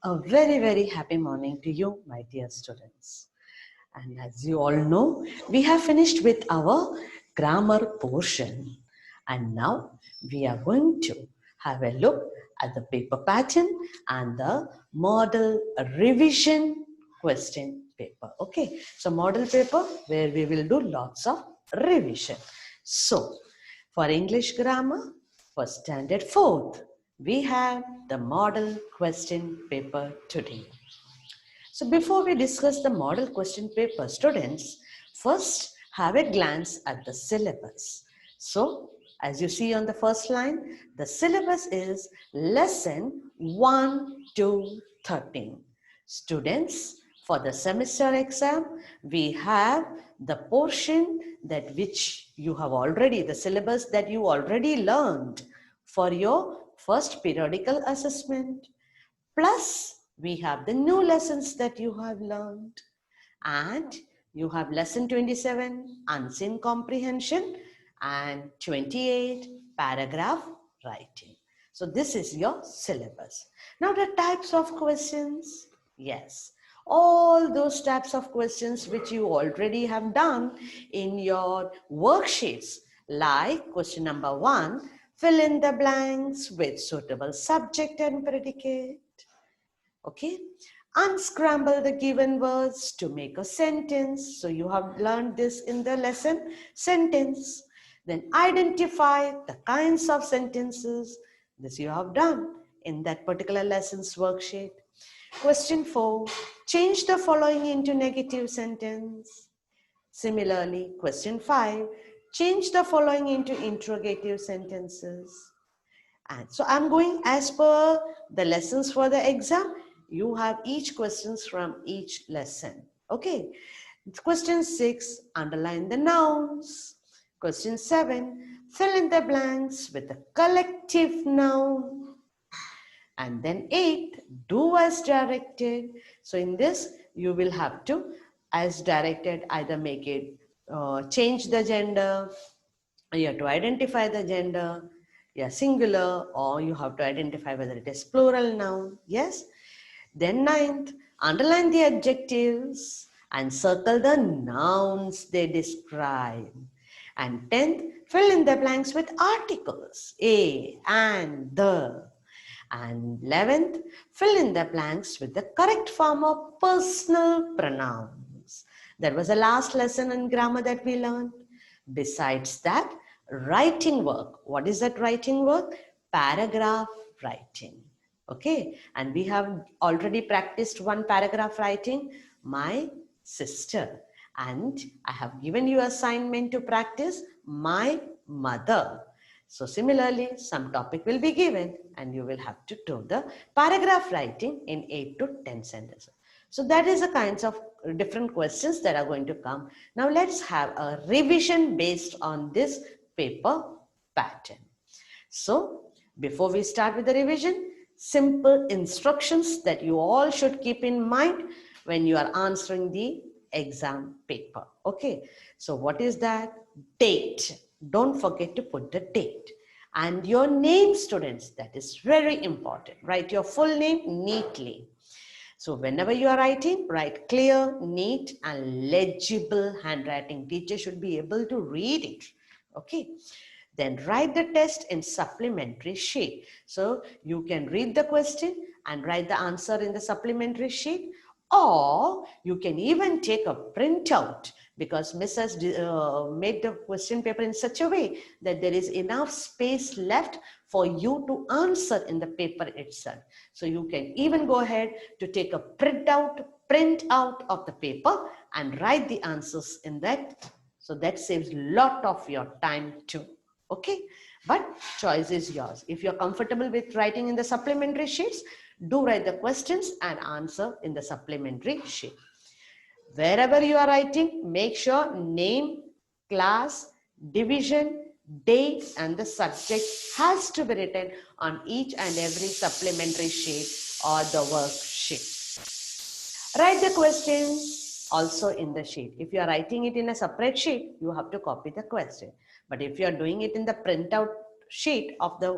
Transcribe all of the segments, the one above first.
A very happy morning to you, my dear students. And as you all know, we have finished with our grammar portion. And now we are going to have a look at the paper pattern and the model revision question paper. Okay, so model paper where we will do lots of revision. So, for English grammar, for standard 4th, we have the model question paper today. So before we discuss the model question paper, students, first have a glance at the syllabus. So as you see on the first line, the syllabus is lesson 1 to 13. Students, for the semester exam, we have the portion that which you have already, the syllabus that you already learned for your first periodical assessment. Plus, we have the new lessons that you have learned. And you have lesson 27, unseen comprehension, and 28, paragraph writing. So this is your syllabus. Now the types of questions. Yes, all those types of questions which you already have done in your worksheets, like question number 1, fill in the blanks with suitable subject and predicate. Okay, unscramble the given words to make a sentence. So you have learned this in the lesson sentence. Then identify the kinds of sentences. This you have done in that particular lesson's worksheet. Question 4, change the following into negative sentence. Similarly, question 5, change the following into interrogative sentences. And so I'm going as per the lessons for the exam. You have each questions from each lesson. Okay. Question 6, underline the nouns. Question 7, fill in the blanks with a collective noun. And then 8, do as directed. So in this, you will have to, as directed, either make it, change the gender, you have to identify the gender, yeah, singular, or you have to identify whether it is plural noun. Yes. Then 9th, underline the adjectives and circle the nouns they describe. And 10th, fill in the blanks with articles, a, and, the. And 11th, fill in the blanks with the correct form of personal pronouns. That was the last lesson in grammar that we learned. Besides that, writing work. What is that writing work? Paragraph writing. Okay, and we have already practiced one paragraph writing, my sister. And I have given you assignment to practice, my mother. So similarly, some topic will be given and you will have to do the paragraph writing in 8 to 10 sentences. So that is the kinds of different questions that are going to come. Now let's have a revision based on this paper pattern. So before we start with the revision, simple instructions that you all should keep in mind when you are answering the exam paper. Okay, so what is that? Date. Don't forget to put the date. And your name, students, that is very important. Write your full name neatly. So whenever you are writing, write clear, neat, and legible handwriting. Teacher should be able to read it. Okay. Then write the test in supplementary sheet. So you can read the question and write the answer in the supplementary sheet, or you can even take a printout, because Miss has made the question paper in such a way that there is enough space left for you to answer in the paper itself. So you can even go ahead to take a print out of the paper and write the answers in that. So that saves a lot of your time too. Okay, but choice is yours. If you're comfortable with writing in the supplementary sheets, do write the questions and answer in the supplementary sheet. Wherever you are writing, make sure name, class, division, date, and the subject has to be written on each and every supplementary sheet or the worksheet. Write the questions also in the sheet. If you are writing it in a separate sheet, you have to copy the question. But if you are doing it in the printout sheet of the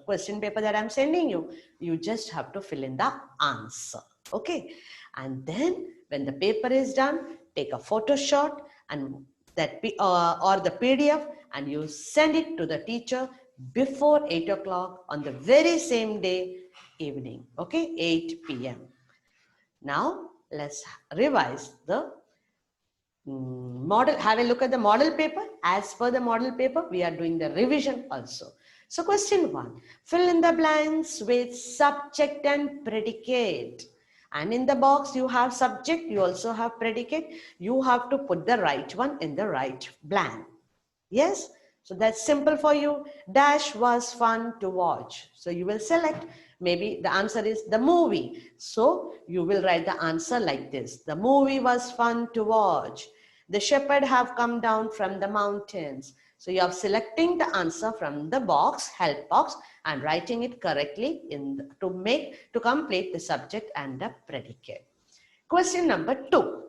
question paper that I'm sending you, you just have to fill in the answer. Okay. And then when the paper is done, take a photo shot and that or the PDF, and you send it to the teacher before 8 o'clock on the very same day evening. Okay, 8 p.m. Now let's revise the model. Have a look at the model paper. As per the model paper, we are doing the revision also. So question 1, fill in the blanks with subject and predicate. And in the box you have subject, you also have predicate. You have to put the right one in the right blank. Yes, so that's simple for you. Dash was fun to watch. So you will select, maybe the answer is the movie. So you will write the answer like this. The movie was fun to watch. The shepherd have come down from the mountains. So you are selecting the answer from the box, help box, and writing it correctly to complete the subject and the predicate. Question number 2.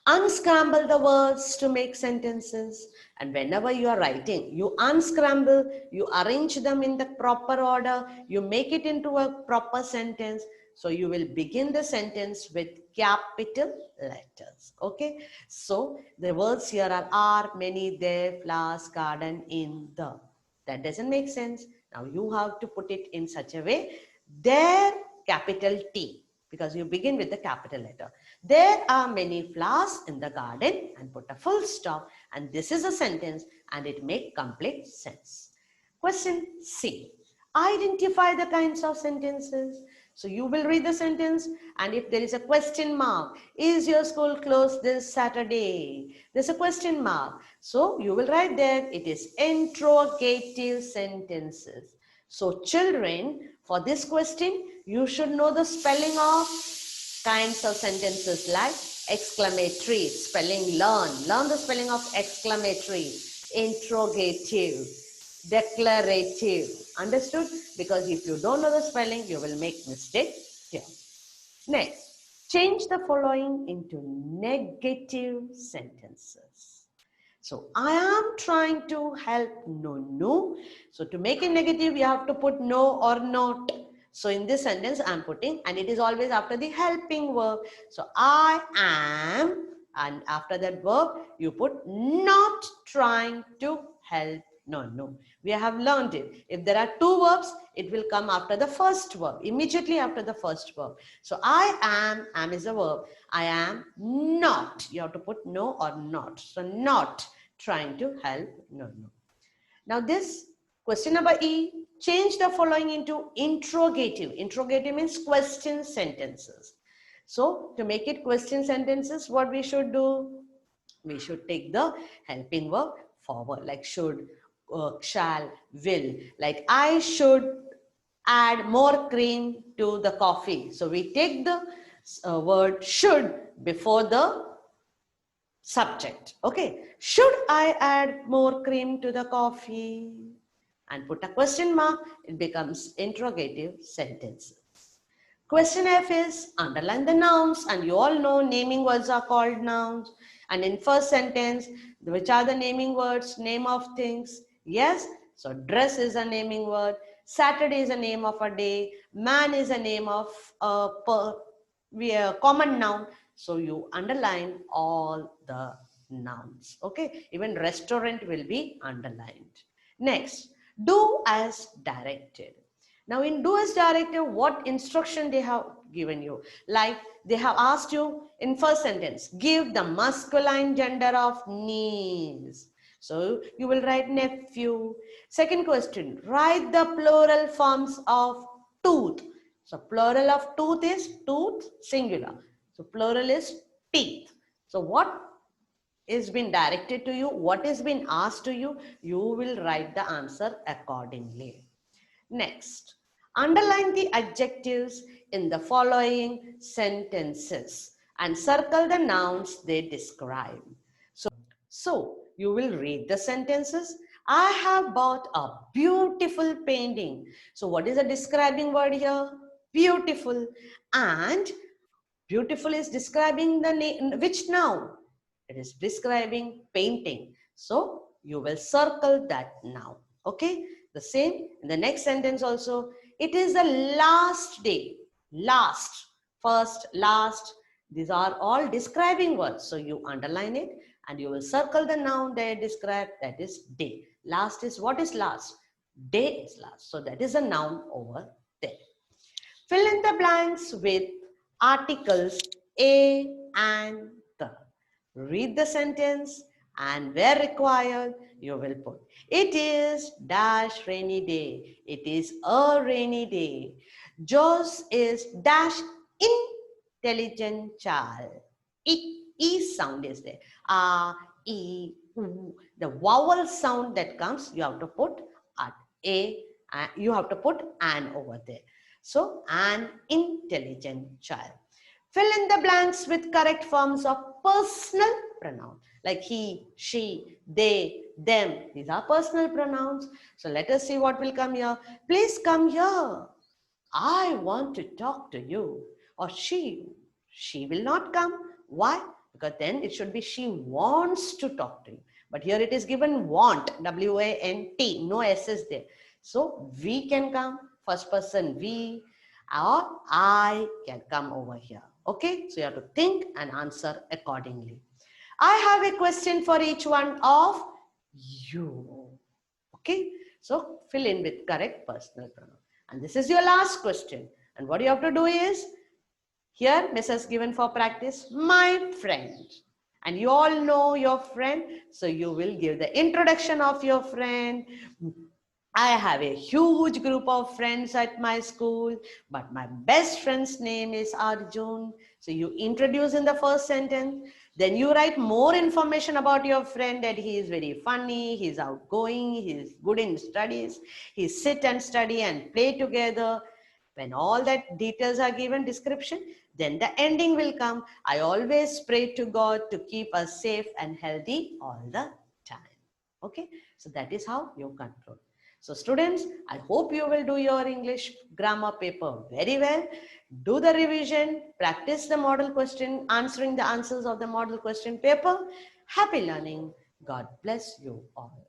Unscramble the words to make sentences. And whenever you are writing, you unscramble, you arrange them in the proper order, you make it into a proper sentence. So you will begin the sentence with capital letters. Okay. So the words here are many, there, flowers, garden, in, the. That doesn't make sense. Now you have to put it in such a way, there, capital T, because you begin with the capital letter. There are many flowers in the garden, and put a full stop, and this is a sentence and it makes complete sense. Question C. Identify the kinds of sentences. So you will read the sentence, and if there is a question mark, is your school closed this Saturday? There's a question mark. So you will write there, it is interrogative sentences. So children, for this question, you should know the spelling of kinds of sentences like exclamatory, spelling learn the spelling of exclamatory, interrogative, declarative. Understood? Because if you don't know the spelling, you will make mistake here. Next, change the following into negative sentences. So I am trying to help no. So to make it negative, you have to put no or not. So in this sentence, I'm putting, and it is always after the helping verb. So I am, and after that verb, you put not trying to help no. We have learned it. If there are two verbs, it will come after the first verb, immediately after the first verb. So I am is a verb. I am not. You have to put no or not. So not trying to help no. Now this question number E, change the following into interrogative. Interrogative means question sentences. So to make it question sentences, what we should do? We should take the helping verb forward, like should, shall, will. Like I should add more cream to the coffee. So we take the word should before the subject. Okay. Should I add more cream to the coffee? And put a question mark, it becomes interrogative sentences. Question F is underline the nouns, and you all know naming words are called nouns. And in first sentence, which are the naming words? Name of things. Yes. So dress is a naming word. Saturday is a name of a day. Man is a name of a common noun. So you underline all the nouns. Okay. Even restaurant will be underlined. Next, do as directed. Now in do as directed, what instruction they have given you? Like they have asked you in first sentence, give the masculine gender of niece. So you will write nephew. Second question, write the plural forms of tooth. So plural of tooth is tooth, singular. So plural is teeth. So what is been directed to you, what is been asked to you, you will write the answer accordingly. Next, underline the adjectives in the following sentences and circle the nouns they describe. So you will read the sentences. I have bought a beautiful painting. So what is the describing word here? Beautiful. And beautiful is describing the which noun? It is describing painting. So you will circle that noun. Okay. The same in the next sentence also. It is the last day. Last, first, last. These are all describing words. So you underline it and you will circle the noun they describe, that is day. Last is, what is last? Day is last. So that is a noun over there. Fill in the blanks with articles a and the. Read the sentence and where required, you will put, it is dash rainy day. It is a rainy day. Josh is dash intelligent child. E sound is there. E, U. The vowel sound that comes, you have to put at a, you have to put an over there. So, an intelligent child. Fill in the blanks with correct forms of personal pronoun like he, she, they, them. These are personal pronouns. So let us see what will come here. Please come here. I want to talk to you. Or she will not come. Why? Because then it should be she wants to talk to you. But here it is given want, W-A-N-T, no S is there. So we can come, first person we, or I can come over here. Okay, so you have to think and answer accordingly. I have a question for each one of you. Okay, so fill in with correct personal pronoun. And this is your last question. And what you have to do is, here Miss has given for practice, my friend. And you all know your friend, so you will give the introduction of your friend. I have a huge group of friends at my school, but my best friend's name is Arjun. So you introduce in the first sentence, then you write more information about your friend, that he is very funny, he is outgoing, he is good in studies, he sit and study and play together. When all that details are given, description, then the ending will come. I always pray to God to keep us safe and healthy all the time. Okay, so that is how you control. So students, I hope you will do your English grammar paper very well. Do the revision, practice the model question, answering the answers of the model question paper. Happy learning. God bless you all.